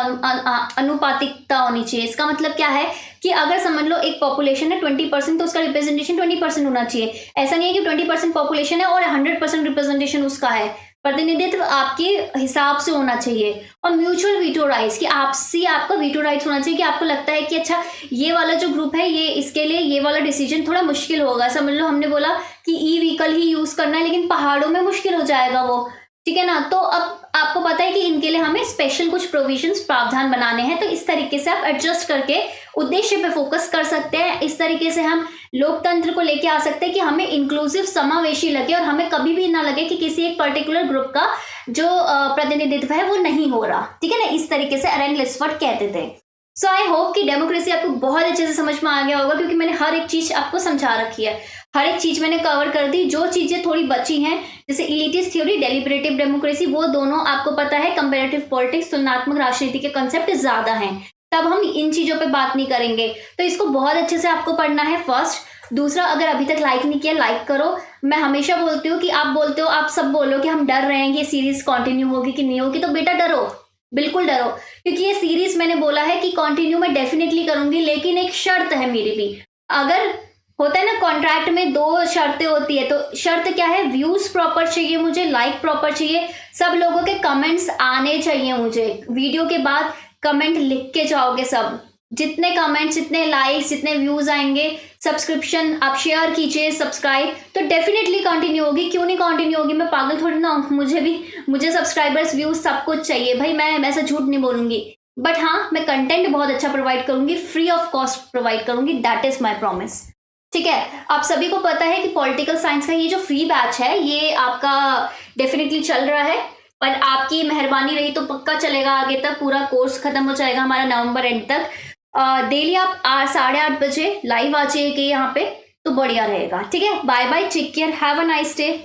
होनी चाहिए। इसका मतलब क्या है कि अगर समझ लो एक पॉपुलेशन है 20%, तो उसका रिप्रेजेंटेशन 20% होना चाहिए। ऐसा नहीं है कि 20% पॉपुलेशन है और 100% रिप्रेजेंटेशन उसका है। प्रतिनिधित्व आपके हिसाब से होना चाहिए। और म्यूचुअल वीटो राइट्स, कि आपसी आपका वीटो राइट्स होना चाहिए, कि आपको लगता है कि अच्छा ये वाला जो ग्रुप है ये इसके लिए ये वाला डिसीजन थोड़ा मुश्किल होगा। समझ लो हमने बोला कि ई व्हीकल ही यूज करना है, लेकिन पहाड़ों में मुश्किल हो जाएगा वो, ठीक है ना। तो अब आपको पता है कि इनके लिए हमें स्पेशल कुछ प्रोविजंस प्रावधान बनाने हैं, तो इस तरीके से आप एडजस्ट करके उद्देश्य पे फोकस कर सकते हैं। इस तरीके से हम लोकतंत्र को लेके आ सकते हैं कि हमें इंक्लूसिव समावेशी लगे और हमें कभी भी ना लगे कि किसी एक पर्टिकुलर ग्रुप का जो प्रतिनिधित्व है वो नहीं हो रहा, ठीक है ना। इस तरीके से एरन लिस्टवर्ड कहते थे। सो आई होप कि डेमोक्रेसी आपको बहुत अच्छे से समझ में आ गया होगा, क्योंकि मैंने हर एक चीज आपको समझा रखी है, हर एक चीज मैंने कवर कर दी। जो चीजें थोड़ी बची हैं जैसे इलिटिस्ट थ्योरी, डेलिबरेटिव डेमोक्रेसी, वो दोनों आपको पता है कंपैरेटिव पॉलिटिक्स, तुलनात्मक राजनीति के कंसेप्ट ज्यादा हैं, तब हम इन चीजों पे बात नहीं करेंगे। तो इसको बहुत अच्छे से आपको पढ़ना है फर्स्ट। दूसरा, अगर अभी तक लाइक नहीं किया लाइक करो। मैं हमेशा बोलती हूँ कि आप बोलते हो, आप सब बोलो कि हम डर रहे हैं कि ये सीरीज कंटिन्यू होगी कि नहीं होगी, तो बेटा डरो, बिल्कुल डरो, क्योंकि ये सीरीज मैंने बोला है कि कंटिन्यू मैं डेफिनेटली करूंगी, लेकिन एक शर्त है मेरी भी। अगर होता है ना कॉन्ट्रैक्ट में 2 शर्तें होती है, तो शर्त क्या है, व्यूज प्रॉपर चाहिए मुझे, लाइक प्रॉपर चाहिए, सब लोगों के कमेंट्स आने चाहिए मुझे। वीडियो के बाद कमेंट लिख के जाओगे सब, जितने कमेंट्स, जितने लाइक्स, जितने व्यूज आएंगे, सब्सक्रिप्शन आप शेयर कीजिए, सब्सक्राइब, तो डेफिनेटली कंटिन्यू होगी। क्यों नहीं कंटिन्यू होगी, मैं पागल थोड़ी ना हूं, मुझे सब्सक्राइबर्स, व्यूज सब कुछ चाहिए भाई, मैं ऐसा झूठ नहीं बोलूंगी। बट हाँ, मैं कंटेंट बहुत अच्छा प्रोवाइड करूंगी, फ्री ऑफ कॉस्ट प्रोवाइड करूंगी, दैट इज माई प्रॉमिस, ठीक है। आप सभी को पता है कि पॉलिटिकल साइंस का ये जो फ्री बैच है ये आपका डेफिनेटली चल रहा है, और आपकी मेहरबानी रही तो पक्का चलेगा आगे तक, पूरा कोर्स खत्म हो जाएगा हमारा नवंबर एंड तक। डेली आप 8:30 बजे लाइव आ जाइए यहाँ पे, तो बढ़िया रहेगा, ठीक है। Bye bye, take care, have a nice day.